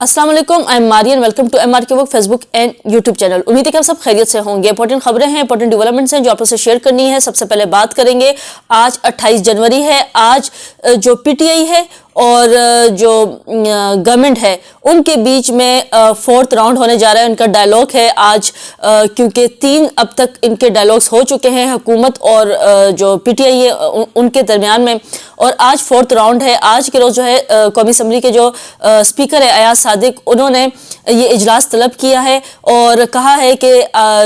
अस्सलाम वालेकुम, I am Marian. Welcome to MR K work Facebook and YouTube channel. उम्मीद है कि आप सब खैरियत से होंगे। इंपॉर्टेंट खबरें हैं, इंपॉर्टेंट डेवलपमेंट्स हैं जो आप लोग से शेयर करनी है। सबसे पहले बात करेंगे, आज 28 जनवरी है। आज जो पीटीआई है और जो गवर्नमेंट है उनके बीच में फोर्थ राउंड होने जा रहा है। उनका डायलॉग है आज, क्योंकि 3 अब तक इनके डायलॉग्स हो चुके हैं हुकूमत और जो पीटीआई है उनके दरमियान में, और आज फोर्थ राउंड है। आज के रोज़ जो है कौमी असम्बली के जो स्पीकर है अयाज सादिक, उन्होंने ये इजलास तलब किया है और कहा है कि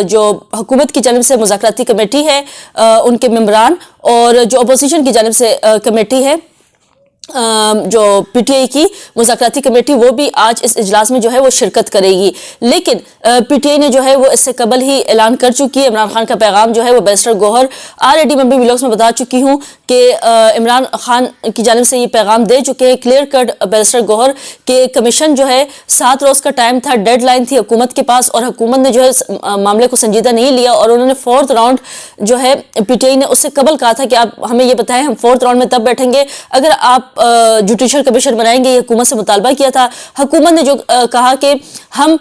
जो हुकूमत की जानिब से मुज़ाकराती कमेटी है उनके मेंबरान और जो अपोजिशन की जानिब से कमेटी है जो पीटीआई की मुज़ाकराती कमेटी, वो भी आज इस इजलास में जो है वो शिरकत करेगी। लेकिन पीटीआई ने जो है वो इससे कबल ही ऐलान कर चुकी है। इमरान खान का पैगाम जो है वो बैरिस्टर गौहर ऑलरेडी मैं भी व्लॉग्स में बता चुकी हूँ कि इमरान खान की जानिब से ये पैगाम दे चुके हैं क्लियर कट बैरिस्टर गौहर के कमीशन जो है 7 रोज़ का टाइम था, डेडलाइन थी हुकूमत के पास, और हुकूमत ने जो है मामले को संजीदा नहीं लिया और उन्होंने फोर्थ राउंड जो है पीटीआई ने उससे कबल कहा था कि आप हमें ये बताएं, हम फोर्थ राउंड में तब बैठेंगे अगर आप जुडिशल कमीशन बनाएंगे। ये हुकूमत से मुतालबा किया था। हुकूमत ने जो कहा कि हम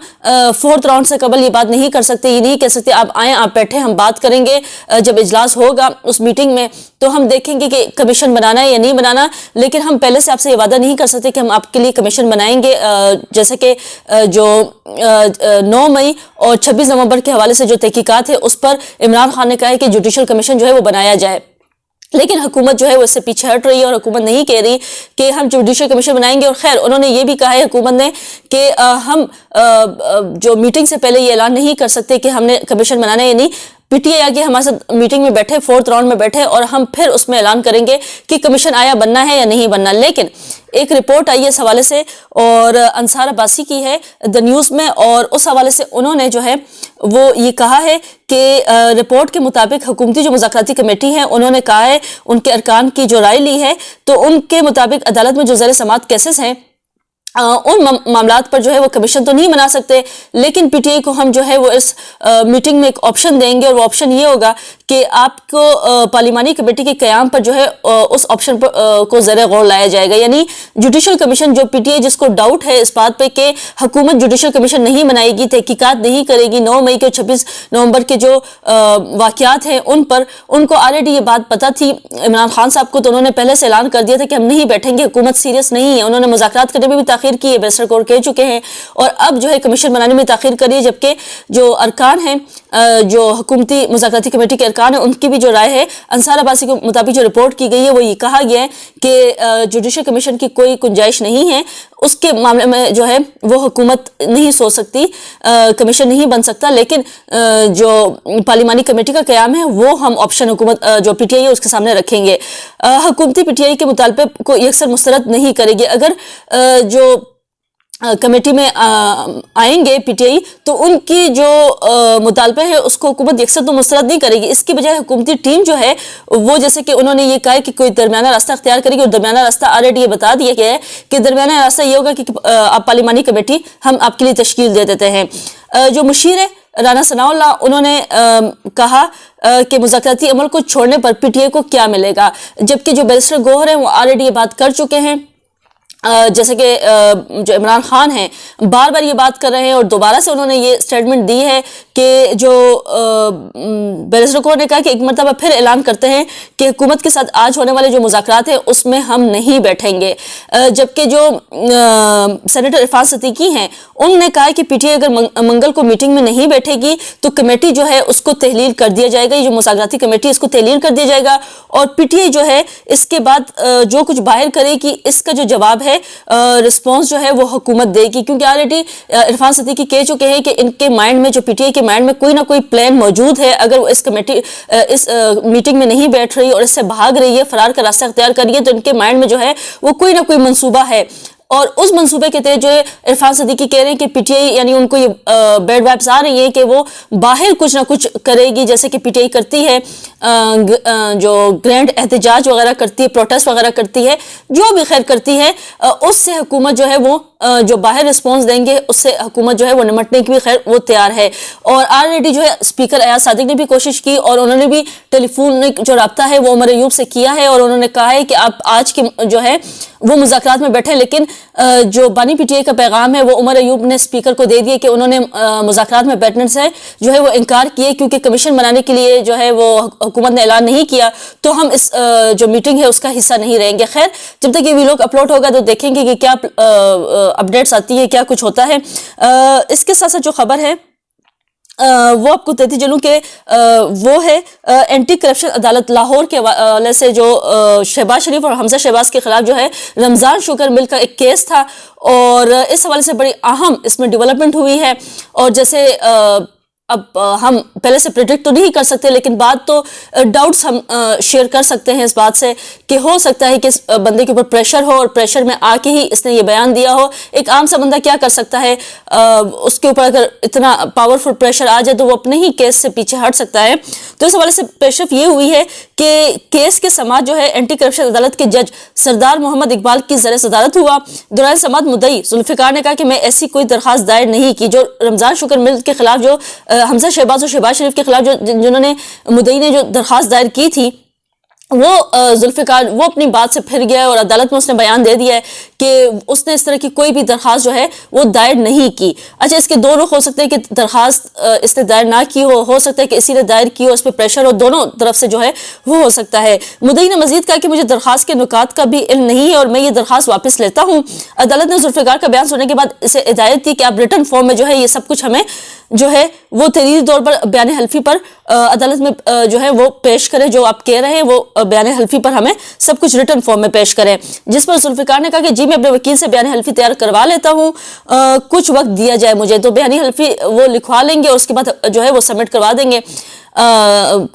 फोर्थ राउंड से कबल ये बात नहीं कर सकते, ये नहीं कह सकते आप आएँ, आप बैठे, हम बात करेंगे। जब इजलास होगा उस मीटिंग में तो हम देखेंगे कि कमीशन बनाना है या नहीं बनाना, लेकिन हम पहले से आपसे ये वादा नहीं कर सकते कि हम आपके लिए कमीशन बनाएंगे। जैसे कि जो 9 मई और 26 नवंबर के हवाले से जो तहकीकात है उस पर इमरान खान ने कहा है कि जुडिशल कमीशन जो है वो बनाया जाए, लेकिन हुकूमत जो है वो इससे पीछे हट रही है और हुकूमत नहीं कह रही कि हम जुडिशल कमीशन बनाएंगे। और खैर उन्होंने ये भी कहा है हुकूमत ने कि हम जो मीटिंग से पहले ये ऐलान नहीं कर सकते कि हमने कमीशन बनाना है या नहीं। पीटीआई आगे हमारे साथ मीटिंग में बैठे, फोर्थ राउंड में बैठे, और हम फिर उसमें ऐलान करेंगे कि कमीशन आया बनना है या नहीं बनना। लेकिन एक रिपोर्ट आई है इस हवाले से और अंसार अब्बासी की है द न्यूज़ में, और उस हवाले से उन्होंने जो है वो ये कहा है कि रिपोर्ट के मुताबिक हुकूमती जो मुज़ाकराती कमेटी है उन्होंने कहा है, उनके अरकान की जो राय ली है तो उनके मुताबिक अदालत में जो ज़ेर समाअत केसेस हैं उन मामलात पर जो है वो कमीशन तो नहीं बना सकते, लेकिन पीटीआई को हम जो है वो इस मीटिंग में एक ऑप्शन देंगे और वो ऑप्शन ये होगा कि आपको पार्लिमानी कमेटी के क़याम पर जो है उस ऑप्शन पर को ज़र गौर लाया जाएगा। यानी जुडिशल कमीशन, जो पीटीआई जिसको डाउट है इस बात पे कि हुकूमत जुडिशल कमीशन नहीं बनाएगी, तहकीकात नहीं करेगी 9 मई के 26 नवंबर के जो वाक़यात हैं उन पर, उनको ऑलरेडी ये बात पता थी इमरान खान साहब को, तो उन्होंने पहले से ऐलान कर दिया था कि हम नहीं बैठेंगे, हुकूमत सीरियस नहीं है। उन्होंने मुज़ाकरात करने में भी ताख़ीर की है, बैरिस्टर गौहर कह चुके हैं, और अब जो है कमीशन बनाने में ताख़ीर करी है। जबकि जो अरकान हैं, जो हुकूमती मुज़ाकराती कमेटी के अरकान हैं, उनकी भी जो राय है अंसार अब्बासी के मुताबिक जो रिपोर्ट की गई है वो ये कहा गया है कि जुडिशल कमीशन की कोई गुंजाइश नहीं है। उसके मामले में जो है वो हुकूमत नहीं सोच सकती, कमीशन नहीं बन सकता, लेकिन जो पार्लिमानी कमेटी का क़याम है वो हम ऑप्शन हुकूमत जो पीटीआई है उसके सामने रखेंगे। हुकूमती पीटीआई के मुतालबे को यकसर मुस्तरद नहीं करेगी। अगर जो कमेटी में आएंगे पीटीआई तो उनकी जो मुतालबे है उसको हुकूमत यकसर तो मुस्तरद नहीं करेगी। इसकी बजाय हुकूमती टीम जो है वो, जैसे कि उन्होंने ये कहा है कि कोई दरमियाना रास्ता अख्तियार करेगी, और दरमियाना रास्ता ऑलरेडी ये बता दिया गया है कि दरमियाना रास्ता ये होगा कि आप पार्लिमानी कमेटी हम आपके लिए तश्कील दे देते हैं। जो मुशीर है राना सनाउल्लाह, उन्होंने कहा कि मुज़ाकराती अमल को छोड़ने पर पीटीआई को क्या मिलेगा, जबकि जो बैरिस्टर गौहर हैं वो ऑलरेडी ये बात कर चुके हैं। जैसे कि जो इमरान खान हैं बार बार ये बात कर रहे हैं और दोबारा से उन्होंने ये स्टेटमेंट दी है कि जो बैरिस्टर गौहर ने कहा कि एक मरतबा फिर ऐलान करते हैं कि हुकूमत के साथ आज होने वाले जो मुज़ाकरात हैं उसमें हम नहीं बैठेंगे। जबकि जो सेनेटर इरफान सिद्दीकी हैं उन्होंने कहा कि पीटीआई अगर मंगल को मीटिंग में नहीं बैठेगी तो कमेटी जो है उसको तहलील कर दिया जाएगा, ये जो मुज़ाकराती कमेटी इसको तहलील कर दिया जाएगा, और पीटीआई जो है इसके बाद जो कुछ बाहर करेगी इसका जो जवाब है रिस्पांस जो है वो हुकूमत देगी। क्योंकि ऑलरेडी इरफान सिद्दीकी कह चुके हैं कि इनके माइंड में, जो पीटीआई के माइंड में कोई ना कोई प्लान मौजूद है। अगर वो इस कमेटी इस मीटिंग में नहीं बैठ रही और इससे भाग रही है, फरार का रास्ता अख्तियार कर रही है, तो इनके माइंड में जो है वो कोई ना कोई मंसूबा है, और उस मंसूबे के तहत जो है इरफान सिद्दीकी कह रहे हैं कि पीटीआई, यानी उनको ये बैड वाइब्स आ रही है कि वो बाहर कुछ ना कुछ करेगी, जैसे कि पीटीआई करती है, जो ग्रैंड एहतजाज वगैरह करती है, प्रोटेस्ट वगैरह करती है, जो भी खैर करती है, उससे हुकूमत जो है वो जो बाहर रिस्पॉन्स देंगे उससे हुकूमत जो है वो निमटने की भी खैर वो तैयार है। और ऑलरेडी जो है स्पीकर अयाज सादिक ने भी कोशिश की और उन्होंने भी टेलीफोनिक जो रब्ता है वो उमर अयूब से किया है, और उन्होंने कहा है कि आप आज की जो है وہ مذاکرات میں بیٹھے، لیکن جو بانی پی ٹی آئی کا پیغام ہے وہ عمر ایوب نے اسپیکر کو دے دیے کہ انہوں نے مذاکرات میں بیٹھنے سے جو ہے وہ انکار کیے، کیونکہ کمیشن بنانے کے لیے جو ہے وہ حکومت نے اعلان نہیں کیا، تو ہم اس جو میٹنگ ہے اس کا حصہ نہیں رہیں گے۔ خیر، جب تک یہ ویلوگ اپلوڈ ہوگا تو دیکھیں گے کہ کیا اپڈیٹس آتی ہے، کیا کچھ ہوتا ہے۔ اس کے ساتھ ساتھ جو خبر ہے وہ آپ کو دیتی چلوں کہ وہ ہے اینٹی کرپشن عدالت لاہور کے حوالے سے جو شہباز شریف اور حمزہ شہباز کے خلاف جو ہے رمضان شوگر مل کا ایک کیس تھا، اور اس حوالے سے بڑی اہم اس میں ڈیولپمنٹ ہوئی ہے۔ اور جیسے اب ہم پہلے سے پریڈکٹ تو نہیں کر سکتے، لیکن بات تو ڈاؤٹس ہم شیئر کر سکتے ہیں اس بات سے کہ ہو سکتا ہے کہ اس بندے کے اوپر پریشر ہو، اور پریشر میں آ کے ہی اس نے یہ بیان دیا ہو۔ ایک عام سا بندہ کیا کر سکتا ہے؟ اس کے اوپر اگر اتنا پاورفل پریشر آ جائے تو وہ اپنے ہی کیس سے پیچھے ہٹ سکتا ہے۔ تو اس حوالے سے پیش رفت یہ ہوئی ہے کہ کیس کے سماعت جو ہے اینٹی کرپشن عدالت کے جج سردار محمد اقبال کی زیر صدارت ہوا۔ دوران سماعت مدعی ذوالفقار نے کہا کہ میں ایسی کوئی درخواست دائر نہیں کی۔ جو رمضان شوگر مل کے خلاف جو حمزہ شہباز اور شہباز شریف کے خلاف جنہوں نے مدعی نے جو درخواست دائر کی تھی، وہ ذوالفقار وہ اپنی بات سے پھر گیا اور عدالت میں اس نے بیان دے دیا ہے کہ اس نے اس طرح کی کوئی بھی درخواست جو ہے وہ دائر نہیں کی۔ اچھا، اس کے دو رخ ہو سکتے ہیں کہ درخواست اس نے دائر نہ کی ہو سکتا ہے کہ اسی نے دائر کی ہو، اس پہ پریشر ہو، دونوں طرف سے جو ہے وہ ہو سکتا ہے۔ مدعی نے مزید کہا کہ مجھے درخواست کے نکات کا بھی علم نہیں ہے اور میں یہ درخواست واپس لیتا ہوں۔ عدالت نے ذوالفقار کا بیان سننے کے بعد اسے ہدایت دی کہ آپ ریٹن فارم میں جو ہے یہ سب کچھ ہمیں جو ہے وہ تحریری طور پر بیان حلفی پر عدالت میں جو ہے وہ پیش کریں، جو آپ کہہ رہے ہیں وہ بیان حلفی پر ہمیں سب کچھ ریٹن فارم میں پیش کریں۔ جس پر ذوالفقار نے کہا کہ جی میں اپنے وکیل سے بیان حلفی تیار کروا لیتا ہوں، کچھ وقت دیا جائے مجھے۔ تو بیان حلفی وہ لکھوا لیں گے اور اس کے بعد جو ہے وہ سبمٹ کروا دیں گے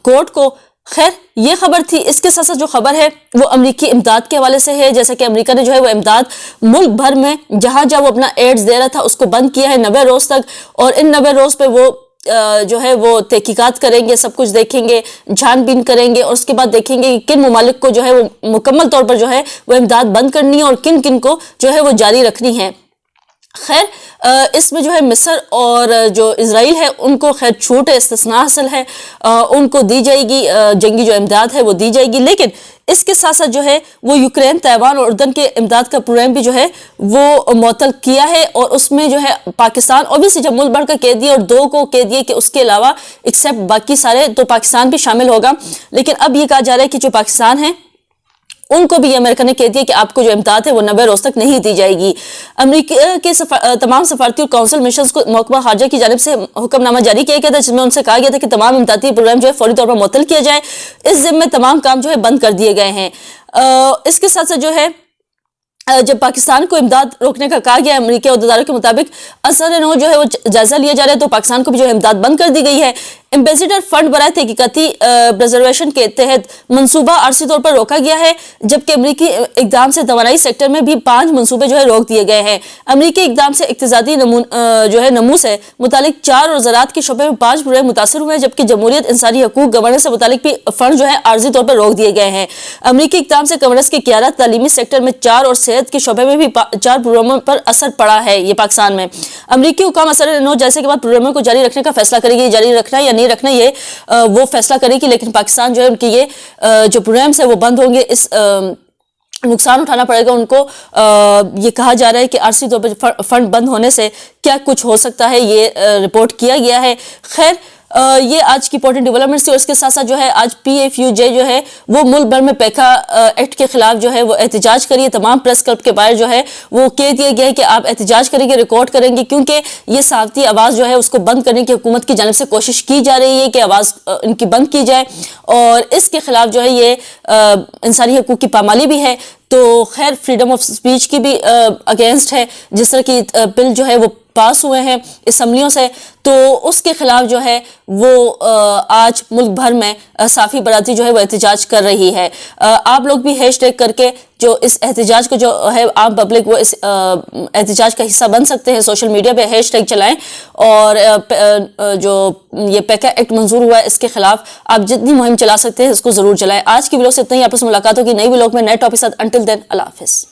کورٹ کو۔ خیر، یہ خبر تھی۔ اس کے ساتھ ساتھ جو خبر ہے وہ امریکی امداد کے حوالے سے ہے۔ جیسا کہ امریکہ نے جو ہے وہ امداد ملک بھر میں جہاں جہاں وہ اپنا ایڈز دے رہا تھا اس کو بند کیا ہے 90 روز تک، اور ان 90 روز پہ وہ جو ہے وہ تحقیقات کریں گے، سب کچھ دیکھیں گے، چھان بین کریں گے، اور اس کے بعد دیکھیں گے کہ کن ممالک کو جو ہے وہ مکمل طور پر جو ہے وہ امداد بند کرنی ہے اور کن کن کو جو ہے وہ جاری رکھنی ہے۔ خیر، اس میں جو ہے مصر اور جو اسرائیل ہے ان کو خیر چھوٹ ہے، استثناء حاصل ہے، ان کو دی جائے گی جنگی جو امداد ہے وہ دی جائے گی، لیکن اس کے ساتھ ساتھ جو ہے وہ یوکرین، تائیوان اور اردن کے امداد کا پروگرام بھی جو ہے وہ معطل کیا ہے، اور اس میں جو ہے پاکستان اوبیسلی جب ملک بھر کا کہہ دیا اور 2 کو کہہ دیا کہ اس کے علاوہ ایکسیپٹ باقی سارے تو پاکستان بھی شامل ہوگا، لیکن اب یہ کہا جا رہا ہے کہ جو پاکستان ہے ان کو بھی امریکہ نے کہہ دیا کہ آپ کو جو امداد ہے وہ 90 روز تک نہیں دی جائے گی۔ امریکہ کے تمام سفارتی اور کونسل مشنز کو محکمہ خارجہ کی جانب سے حکم نامہ جاری کیا گیا تھا، جس میں ان سے کہا گیا تھا کہ تمام امدادی پروگرام جو ہے فوری طور پر معطل کیا جائے۔ اس ضمن میں تمام کام جو ہے بند کر دیے گئے ہیں۔ اس کے ساتھ ساتھ جو ہے جب پاکستان کو امداد روکنے کا کہا گیا، امریکی عہدیداروں کے مطابق اثر نو جو ہے وہ جائزہ لیا جا رہا ہے، تو پاکستان کو بھی جو ہے امداد بند کر دی گئی ہے۔ ایمبیسیڈر فنڈ برائے تحقیقاتی پرزرویشن کے تحت منصوبہ عارضی طور پر روکا گیا ہے، جبکہ امریکی اقدام سے توانائی سیکٹر میں بھی 5 منصوبے جو ہے روک دیے گئے ہیں۔ امریکی اقدام سے اقتصادی جو ہے نمو سے متعلق 4 اور زراعت کے شعبے میں 5 پروگرام متاثر ہوئے ہیں، جبکہ جمہوریت، انسانی حقوق، گورننس سے متعلق بھی فنڈ جو ہے عارضی طور پر روک دیے گئے ہیں۔ امریکی اقدام سے گورننس کی قیادت، تعلیمی سیکٹر میں 4 اور صحت کے شعبے میں بھی 4 پروگراموں پر اثر پڑا ہے یہ پاکستان میں۔ امریکی حکام اثر نو جیسے کے بعد پروگراموں کو جاری رکھنے کا فیصلہ کرے گی، جاری رکھنا یا نہیں رکھنا یہ وہ فیصلہ کرے گی، لیکن پاکستان جو ہے ان کے یہ جو پروگرامز ہیں وہ بند ہوں گے۔ اس نقصان اٹھانا پڑے گا ان کو۔ یہ کہا جا رہا ہے کہ عارضی طور پر فنڈ بند ہونے سے کیا کچھ ہو سکتا ہے، یہ رپورٹ کیا گیا ہے۔ خیر، یہ آج کی امپورٹنٹ ڈیولپمنٹس تھی، اور اس کے ساتھ ساتھ جو ہے آج PFUJ جو ہے وہ ملک بھر میں پیکا ایکٹ کے خلاف جو ہے وہ احتجاج کریے۔ تمام پریس کلب کے باہر جو ہے وہ کہہ دیا گیا ہے کہ آپ احتجاج کریں گے، ریکارڈ کریں گے، کیونکہ یہ صحافتی آواز جو ہے اس کو بند کرنے کی حکومت کی جانب سے کوشش کی جا رہی ہے کہ آواز ان کی بند کی جائے، اور اس کے خلاف جو ہے یہ انسانی حقوق کی پامالی بھی ہے۔ تو خیر، فریڈم آف سپیچ کی بھی اگینسٹ ہے، جس طرح کی بل جو ہے وہ پاس ہوئے ہیں اسمبلیوں سے، تو اس کے خلاف جو ہے وہ آج ملک بھر میں صحافی برادری جو ہے وہ احتجاج کر رہی ہے۔ آپ لوگ بھی ہیش ٹیگ کر کے جو اس احتجاج کو جو ہے عام پبلک وہ اس احتجاج کا حصہ بن سکتے ہیں، سوشل میڈیا پہ ہیش ٹیگ چلائیں، اور جو یہ پیکا ایکٹ منظور ہوا ہے اس کے خلاف آپ جتنی مہم چلا سکتے ہیں اس کو ضرور چلائیں۔ آج کی ویڈیو سے اتنا ہی، آپ سے ملاقات ہوگی نئی ویڈیو میں نئے ٹاپک کے ساتھ۔ انٹل دین، اللہ حافظ۔